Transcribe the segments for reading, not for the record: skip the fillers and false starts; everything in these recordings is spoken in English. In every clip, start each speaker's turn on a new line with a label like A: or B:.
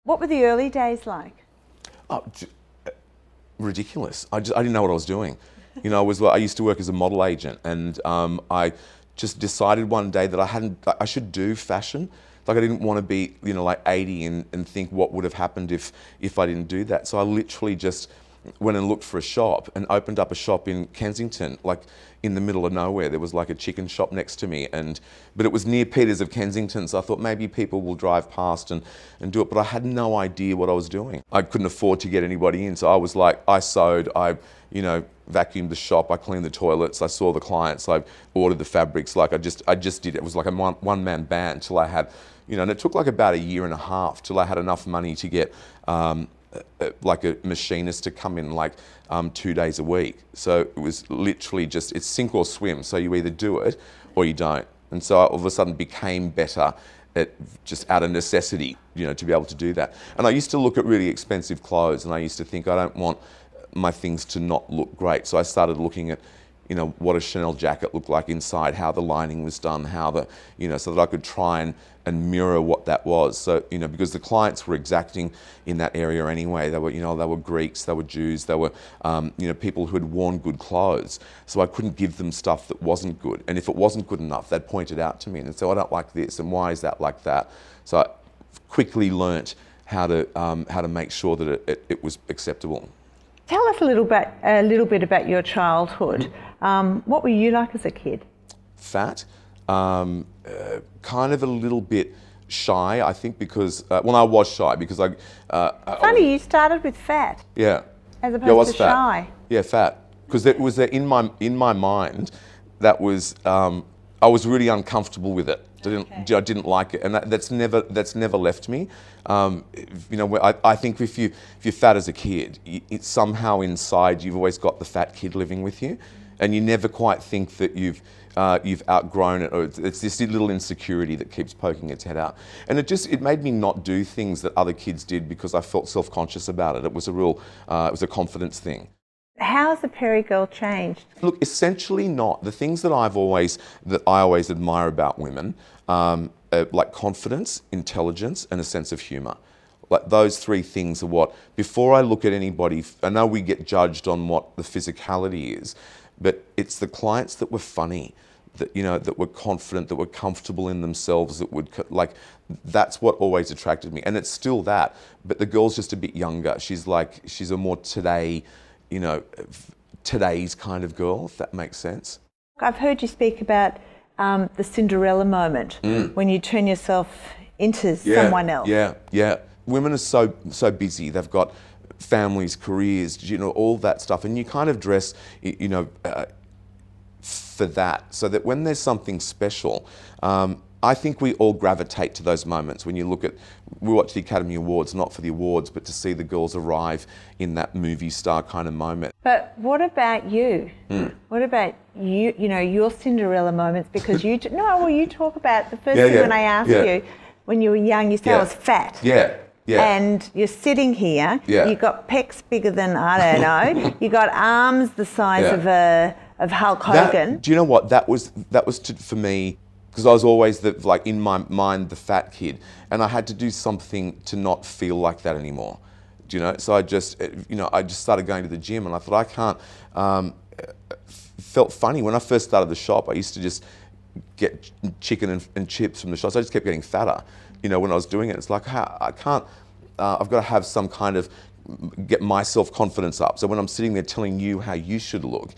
A: What were the early days like?
B: Oh, ridiculous. I didn't know what I was doing. You know, I used to work as a model agent, and I just decided one day that I should do fashion. Like, I didn't want to be, you know, like 80 and think what would have happened if I didn't do that. So I literally just went and looked for a shop and opened up a shop in Kensington, like in the middle of nowhere. There was like a chicken shop next to me, but it was near Peters of Kensington, so I thought maybe people will drive past and do it, but I had no idea what I was doing. I couldn't afford to get anybody in, so I was like, I sewed, I, you know, vacuumed the shop, I cleaned the toilets, I saw the clients, I ordered the fabrics, like I just did it. It was like a one-man band till I had, you know, and it took like about a year and a half till I had enough money to get like a machinist to come in like 2 days a week. So it was literally just, it's sink or swim. So you either do it or you don't. And so I all of a sudden became better at just out of necessity, you know, to be able to do that. And I used to look at really expensive clothes and I used to think, I don't want my things to not look great. So I started looking at, you know, what a Chanel jacket looked like inside, how the lining was done, how the, you know, so that I could try and mirror what that was. So, you know, because the clients were exacting in that area anyway. They were, you know, they were Greeks, they were Jews, they were, you know, people who had worn good clothes. So I couldn't give them stuff that wasn't good. And if it wasn't good enough, they'd point it out to me and say, I don't like this, and why is that like that? So I quickly learnt how to make sure that it was acceptable.
A: Tell us a little bit about your childhood. What were you like as a kid?
B: Fat, kind of a little bit shy, I think, because I was shy because
A: Funny, you started with fat.
B: Yeah.
A: As opposed to
B: fat.
A: shy.
B: Yeah, fat, because it was there in my mind. That was I was really uncomfortable with it. I didn't like it, and that's never left me. You know, I think if you're fat as a kid, it's somehow inside you've always got the fat kid living with you, and you never quite think that you've outgrown it, or it's this little insecurity that keeps poking its head out. And it made me not do things that other kids did because I felt self-conscious about it. It was a confidence thing.
A: How has the Perry girl changed?
B: Look, essentially not. The things that I always admire about women, like confidence, intelligence, and a sense of humour. Like those three things are what, before I look at anybody, I know we get judged on what the physicality is, but it's the clients that were funny, that, you know, that were confident, that were comfortable in themselves, that would, like, that's what always attracted me. And it's still that, but the girl's just a bit younger. She's a more today, you know, today's kind of girl, if that makes sense.
A: I've heard you speak about the Cinderella moment, when you turn yourself into someone else.
B: Yeah. Women are so busy. They've got families, careers, you know, all that stuff. And you kind of dress, you know, for that, so that when there's something special, I think we all gravitate to those moments when you we watch the Academy Awards, not for the awards, but to see the girls arrive in that movie star kind of moment.
A: But what about you? What about you, you know, your Cinderella moments? Because you talk about the first thing when I asked you, when you were young, you said I was fat.
B: Yeah.
A: And you're sitting here, you've got pecs bigger than, I don't know, you got arms the size of Hulk Hogan.
B: Do you know what? That was for me, because I was always in my mind, the fat kid, and I had to do something to not feel like that anymore. Do you know? So I just started going to the gym, and I thought, I can't, felt funny. When I first started the shop, I used to just get chicken and chips from the shop, so I just kept getting fatter. You know, when I was doing it, it's like, I can't, I've got to have some kind of, get my self-confidence up. So when I'm sitting there telling you how you should look,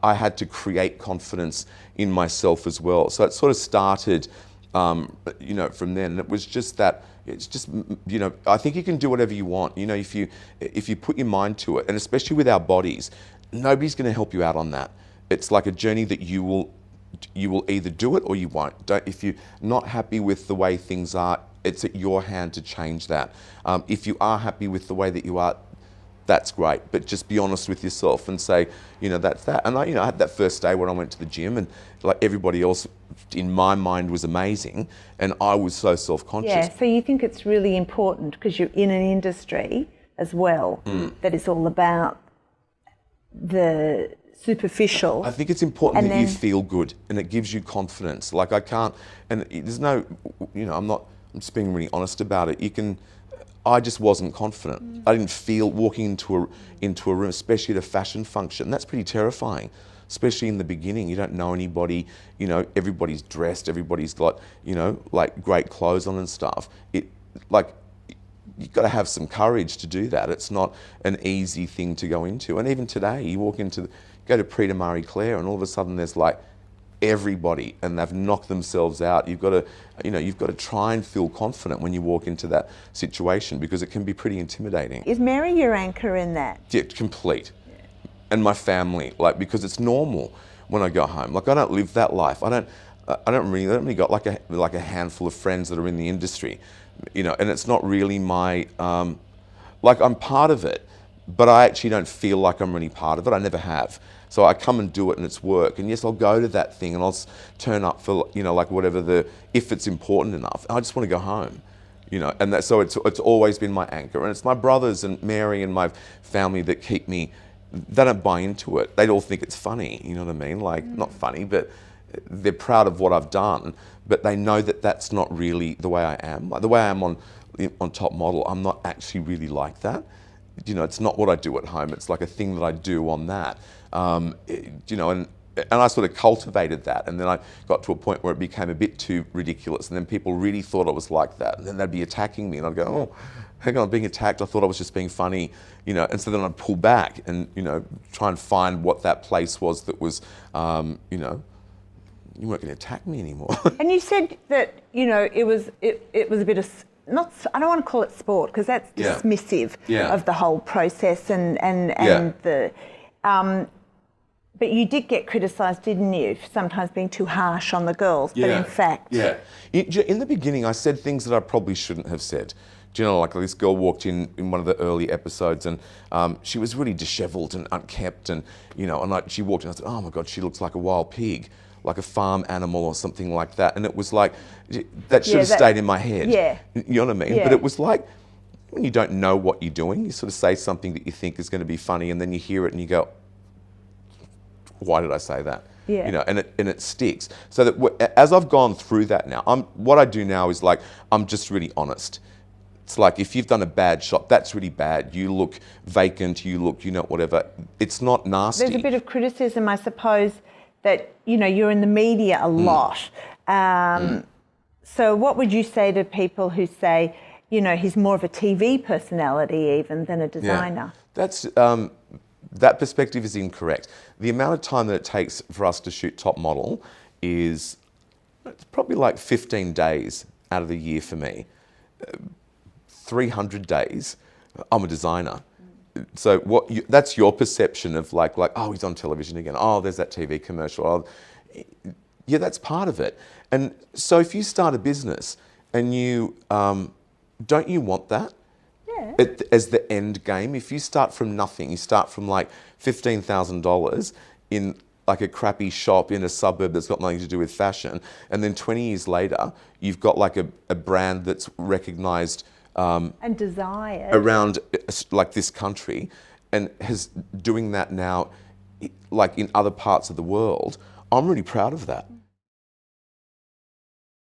B: I had to create confidence in myself as well. So it sort of started, you know, from then. And it was just that, it's just, you know, I think you can do whatever you want. You know, if you put your mind to it, and especially with our bodies, nobody's going to help you out on that. It's like a journey that you will either do it or you won't. If you're not happy with the way things are, it's at your hand to change that. If you are happy with the way that you are, that's great. But just be honest with yourself and say, you know, that's that. And I had that first day when I went to the gym, and like everybody else in my mind was amazing, and I was so self-conscious.
A: Yeah, so you think it's really important, because you're in an industry as well that is all about the superficial.
B: I think it's important that you feel good, and it gives you confidence. Like, I can't, and there's no, you know, I'm just being really honest about it. I just wasn't confident. I didn't feel walking into a room, especially at a fashion function. That's pretty terrifying, especially in the beginning. You don't know anybody. You know, everybody's dressed. Everybody's got, you know, like great clothes on and stuff. You've got to have some courage to do that. It's not an easy thing to go into. And even today, you go to Prix de Marie Claire, and all of a sudden there's like everybody, and they've knocked themselves out. You've got to try and feel confident when you walk into that situation, because it can be pretty intimidating.
A: Is Mary your anchor in that?
B: Yeah, complete. Yeah. And my family, like, because it's normal when I go home. Like, I don't live that life. I only got like a handful of friends that are in the industry, you know, and it's not really my, like, I'm part of it, but I actually don't feel like I'm really part of it. I never have. So I come and do it, and it's work. And yes, I'll go to that thing, and I'll turn up for, you know, like whatever if it's important enough. I just want to go home, you know. And so it's always been my anchor. And it's my brothers and Mary and my family that keep me. They don't buy into it. They all think it's funny. You know what I mean? Like, not funny, but they're proud of what I've done. But they know that that's not really the way I am. Like, the way I am on Top Model, I'm not actually really like that. You know, it's not what I do at home. It's like a thing that I do on that. You know, and I sort of cultivated that, and then I got to a point where it became a bit too ridiculous, and then people really thought I was like that, and then they'd be attacking me, and I'd go, oh, hang on, I'm being attacked. I thought I was just being funny, you know. And so then I'd pull back and, you know, try and find what that place was that was, you know, you weren't going to attack me anymore.
A: And you said that, you know, it was a bit of, I don't want to call it sport, because that's dismissive of the whole process and the. But you did get criticised, didn't you, for sometimes being too harsh on the girls. But in fact...
B: Yeah. In the beginning, I said things that I probably shouldn't have said. Do you know, like this girl walked in one of the early episodes, and she was really dishevelled and unkempt, and, you know, and she walked in, and I said, oh my God, she looks like a wild pig, like a farm animal or something like that. And it was like, that should have stayed in my head.
A: Yeah.
B: You know what I mean? Yeah. But it was like, when you don't know what you're doing, you sort of say something that you think is going to be funny, and then you hear it and you go, why did I say that?
A: Yeah.
B: You know, and it sticks. So that as I've gone through that now, what I do now is, like, I'm just really honest. It's like, if you've done a bad shot, that's really bad. You look vacant, you look, you know, whatever. It's not nasty.
A: There's a bit of criticism, I suppose, that, you know, you're in the media a lot. So what would you say to people who say, you know, he's more of a TV personality even than a designer?
B: Yeah. That's... that perspective is incorrect. The amount of time that it takes for us to shoot Top Model is, it's probably like 15 days out of the year for me. 300 days, I'm a designer. So that's your perception of like, oh, he's on television again. Oh, there's that TV commercial. Oh, yeah, that's part of it. And so if you start a business and you, don't you want that? As the end game? If you start from nothing, you start from like $15,000 in like a crappy shop in a suburb that's got nothing to do with fashion, and then 20 years later, you've got like a brand that's recognised
A: and desired
B: around like this country, and doing that now, like in other parts of the world. I'm really proud of that.